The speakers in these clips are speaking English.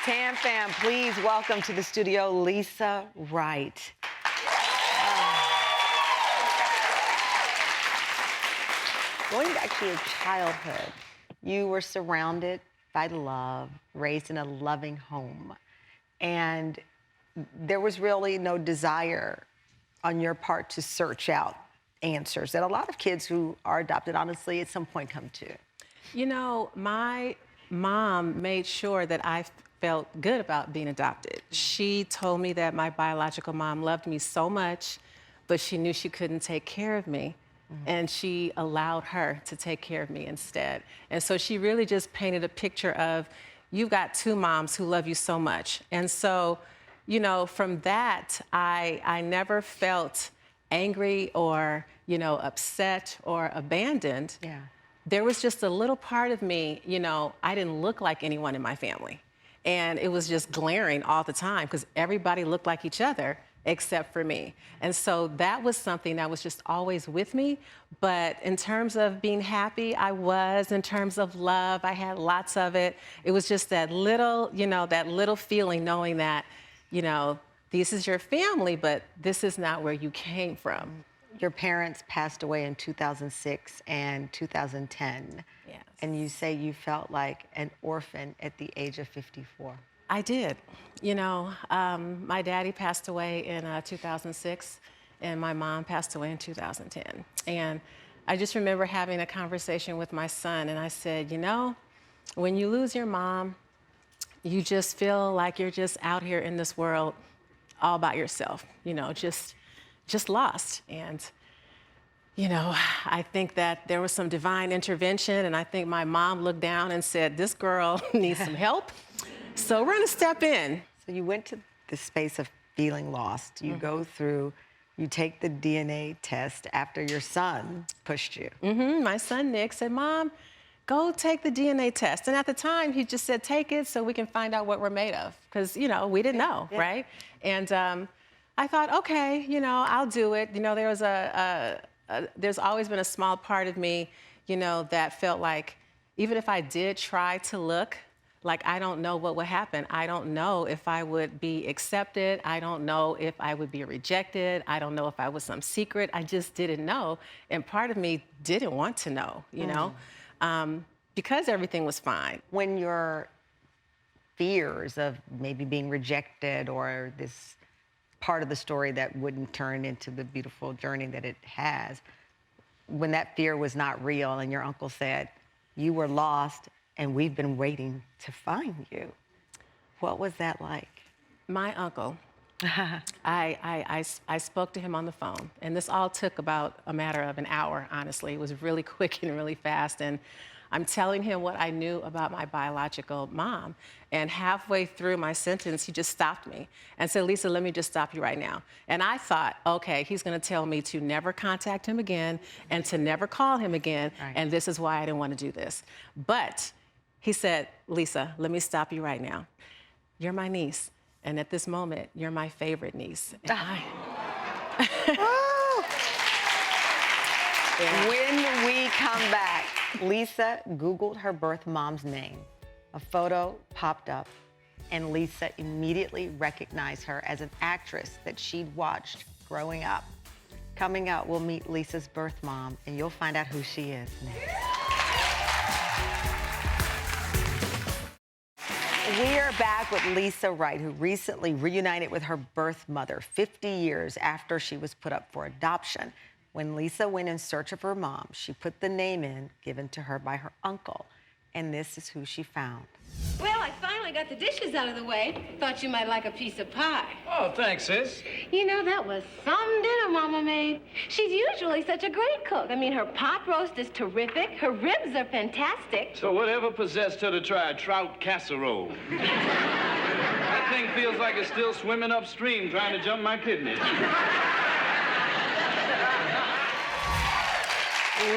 Tam fam, please welcome to the studio, Lisa Wright. Going back to your childhood, you were surrounded by love, raised in a loving home, and there was really no desire on your part to search out answers that a lot of kids who are adopted, honestly, at some point come to. You know, my mom made sure that I felt good about being adopted. She told me that my biological mom loved me so much, but she knew she couldn't take care of me. And she allowed her to take care of me instead. And so she really just painted a picture of, you've got two moms who love you so much. And so, you know, from that, I never felt angry or, you know, upset or abandoned. Yeah. There was just a little part of me, you know, I didn't look like anyone in my family. And it was just glaring all the time because everybody looked like each other except for me. And so that was something that was just always with me. But in terms of being happy, I was. In terms of love, I had lots of it. It was just that little, you know, that little feeling knowing that, you know, this is your family, but this is not where you came from. Your parents passed away in 2006 and 2010. Yes. And you say you felt like an orphan at the age of 54. I did. You know, my daddy passed away in 2006, and my mom passed away in 2010. And I just remember having a conversation with my son, and I said, you know, when you lose your mom, you just feel like you're just out here in this world all by yourself, you know, just lost. And, you know, I think that there was some divine intervention, and I think my mom looked down and said, this girl needs some help. So we're gonna step in. So you went to the space of feeling lost. You go through, you take the DNA test after your son pushed you. My son, Nick, said, Mom, go take the DNA test. And at the time, he just said, take it so we can find out what we're made of. Because, you know, we didn't know, right? And I thought, okay, you know, I'll do it. You know, there was there's always been a small part of me, you know, that felt like even if I did try to look, like, I don't know what would happen. I don't know if I would be accepted. I don't know if I would be rejected. I don't know if I was some secret. I just didn't know. And part of me didn't want to know, you know, because everything was fine. When your fears of maybe being rejected or this part of the story that wouldn't turn into the beautiful journey that it has, when that fear was not real and your uncle said, you were lost and we've been waiting to find you. What was that like? My uncle, I spoke to him on the phone, and this all took about a matter of an hour, honestly. It was really quick and really fast, and I'm telling him what I knew about my biological mom, and halfway through my sentence, he just stopped me and said, Lisa, let me just stop you right now. And I thought, okay, he's gonna tell me to never contact him again and to never call him again, and this is why I didn't want to do this. But he said, Lisa, let me stop you right now. You're my niece, and at this moment, you're my favorite niece. And When we come back, Lisa Googled her birth mom's name. A photo popped up, and Lisa immediately recognized her as an actress that she'd watched growing up. Coming up, we'll meet Lisa's birth mom, and you'll find out who she is next. We are back with Lisa Wright, who recently reunited with her birth mother 50 years after she was put up for adoption. When Lisa went in search of her mom, she put the name in given to her by her uncle, and this is who she found. Well, I finally got the dishes out of the way. Thought you might like a piece of pie. Oh, thanks, sis. You know, that was some dinner Mama made. She's usually such a great cook. I mean, her pot roast is terrific. Her ribs are fantastic. So whatever possessed her to try a trout casserole? That thing feels like it's still swimming upstream trying to jump my kidneys.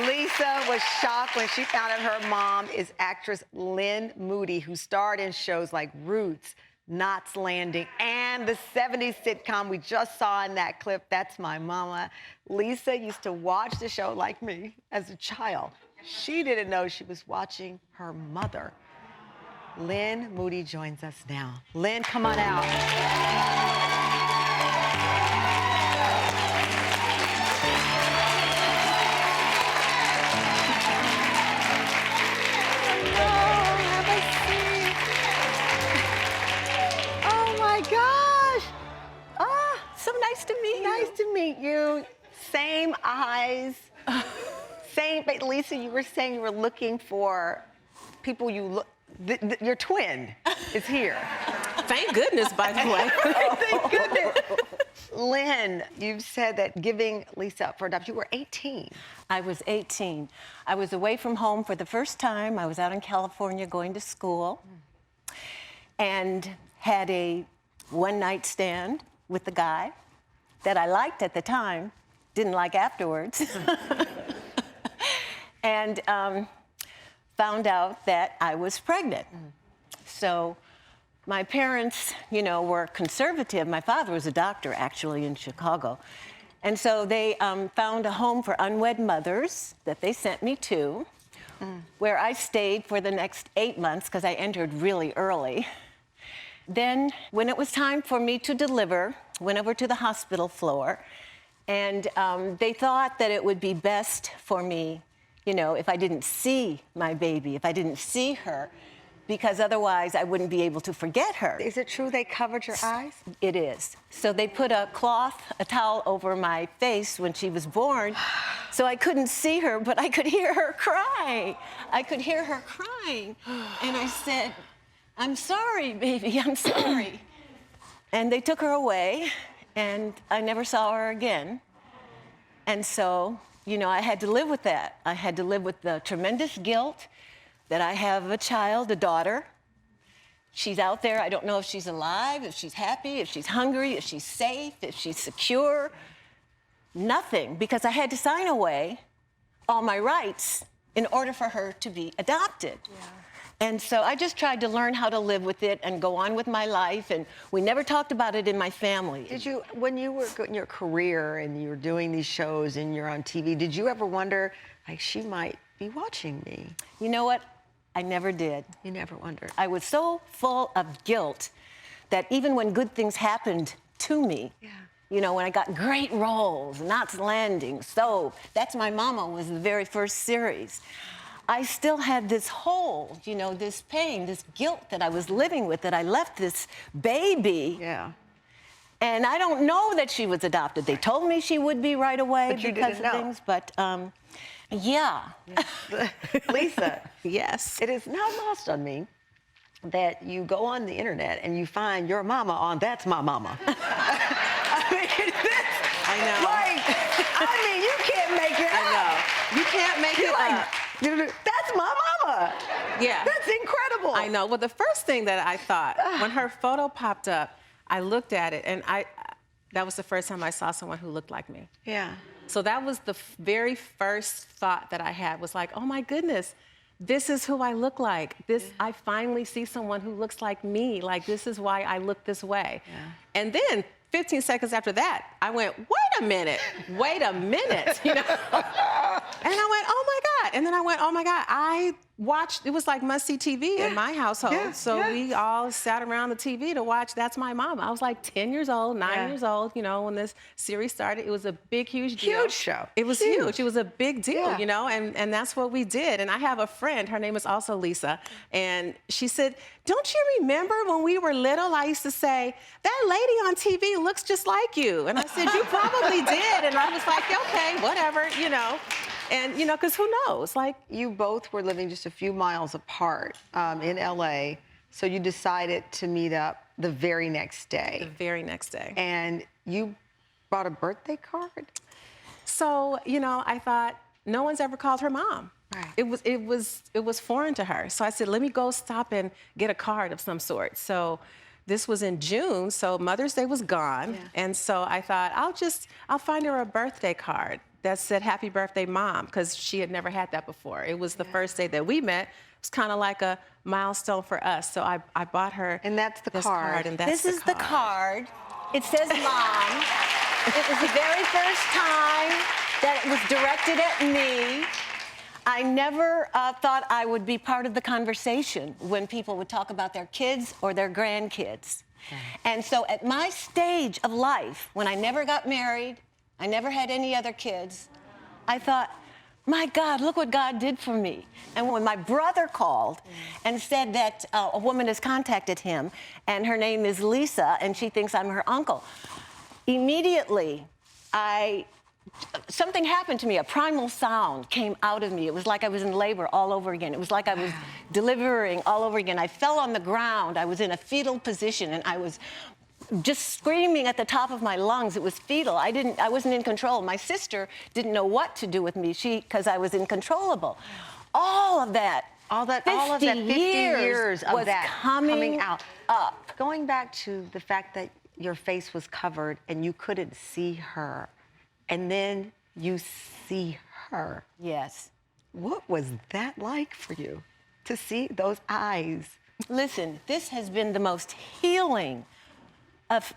Lisa was shocked when she found out her mom is actress Lynne Moody, who starred in shows like Roots, Knots Landing, and the 70s sitcom we just saw in that clip, That's My Mama. Lisa used to watch the show like me as a child. She didn't know she was watching her mother. Lynne Moody joins us now. Lynne, come on out. Oh my gosh. Ah, So nice to meet you. nice to meet you. Same eyes. Same, but Lisa, you were saying you were looking for people you look, your twin is here. Thank goodness, by the way. Thank goodness. Lynne, you've said that giving Lisa up for adoption, you were 18. I was 18. I was away from home for the first time. I was out in California going to school and had a one-night stand with the guy that I liked at the time, didn't like afterwards. And found out that I was pregnant. So my parents, you know, were conservative. My father was a doctor, actually, in Chicago. And so they found a home for unwed mothers that they sent me to, where I stayed for the next 8 months because I entered really early. Then, when it was time for me to deliver, went over to the hospital floor, and they thought that it would be best for me, you know, if I didn't see my baby, if I didn't see her, because otherwise I wouldn't be able to forget her. Is it true they covered your eyes? It is. So they put a cloth, a towel over my face when she was born, so I couldn't see her, but I could hear her cry. I could hear her crying. And I said, "I'm sorry, baby, I'm sorry." And they took her away, and I never saw her again. And so, you know, I had to live with that. I had to live with the tremendous guilt that I have a child, a daughter. She's out there. I don't know if she's alive, if she's happy, if she's hungry, if she's safe, if she's secure. Nothing, because I had to sign away all my rights in order for her to be adopted. Yeah. And so I just tried to learn how to live with it and go on with my life, and we never talked about it in my family. Did you, when you were in your career and you were doing these shows and you're on TV, did you ever wonder, like, she might be watching me? You know what? I never did. You never wondered. I was so full of guilt that even when good things happened to me, you know, when I got great roles, Knots Landing, So, That's My Mama was the very first series, I still had this hole, you know, this pain, this guilt that I was living with, that I left this baby. Yeah. And I don't know that she was adopted. They told me she would be right away But you because didn't of know. things, but yeah. Lisa, Yes. it is not lost on me that you go on the internet and you find your mama on That's My Mama. I mean, I know. like, I mean, you can't make it I up. know. You can't make You're it like, up. That's my mama. Yeah. That's incredible. I know. Well, the first thing that I thought, when her photo popped up, I looked at it, and that was the first time I saw someone who looked like me. Yeah. So that was the very first thought that I had, was like, oh my goodness, this is who I look like. I finally see someone who looks like me. Like, this is why I look this way. Yeah. And then 15 seconds after that, I went, wait a minute, you know? And I went, oh my God. And then I went, oh my God, I watched, it was like must-see TV in my household. Yeah. So Yeah. we all sat around the TV to watch That's My Mama. I was like 10 years old, 9 years old, you know, when this series started. It was a big, huge deal. Huge show. It was huge. It was a big deal, Yeah. you know, and that's what we did. And I have a friend, her name is also Lisa, and she said, don't you remember when we were little, I used to say, that lady on TV looks just like you. And I said, you probably did. And I was like, okay, whatever, you know. And, you know, because who knows? Like, You both were living just a few miles apart in LA, so you decided to meet up the very next the day. very next day. And you brought a birthday card? So, you know, I thought, no one's ever called her mom. Right. It was foreign to her. So I said, let me go stop and get a card of some sort. So this was in June, so Mother's Day was gone. Yeah. And so I thought, I'll find her a birthday card that said, happy birthday, Mom, because she had never had that before. It was the first day that we met. It was kind of like a milestone for us. So I bought her And that's the this card. and that's This is the card. It says Mom. It was the very first time that it was directed at me. I never thought I would be part of the conversation when people would talk about their kids or their grandkids. And so at my stage of life, when I never got married, I never had any other kids, I thought, my God, look what God did for me. And when my brother called and said that a woman has contacted him, and her name is Lisa, and she thinks I'm her uncle, immediately something happened to me. A primal sound came out of me. It was like I was in labor all over again. It was like I was delivering all over again. I fell on the ground. I was in a fetal position, and I was just screaming at the top of my lungs. It was fetal. I wasn't in control. My sister didn't know what to do with me because I was incontrollable. All of that 50 years of was that coming out. up. Going back to the fact that your face was covered and you couldn't see her, and then you see her. Yes. What was that like for you to see those eyes? Listen, this has been the most healing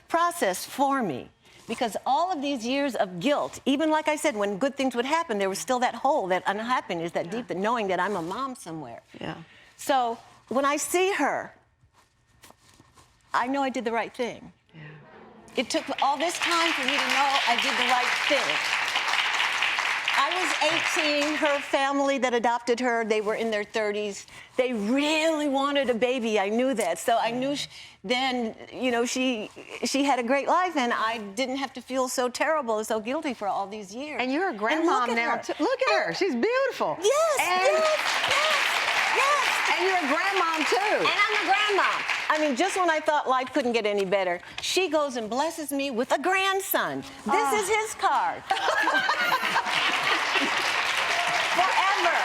process for me, because all of these years of guilt, even like I said, when good things would happen, there was still that hole, that unhappiness, that deep, that knowing that I'm a mom somewhere. Yeah. So when I see her, I know I did the right thing. Yeah. It took all this time for me to know I did the right thing. I was 18, her family that adopted her, they were in their 30s. They really wanted a baby, I knew that. So I knew then, you know, she had a great life, and I didn't have to feel so terrible and so guilty for all these years. And you're a grandmom now, too. Look at her, she's beautiful. Yes, and, yes. And you're a grandmom, too. And I'm a grandma. I mean, just when I thought life couldn't get any better, she goes and blesses me with a grandson. This is his card. Forever.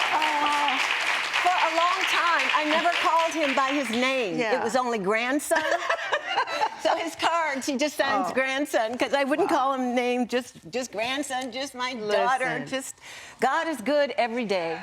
For a long time, I never called him by his name. Yeah. It was only grandson. So his cards, he just signs grandson, because I wouldn't call him name, just grandson, just my daughter. Just God is good every day.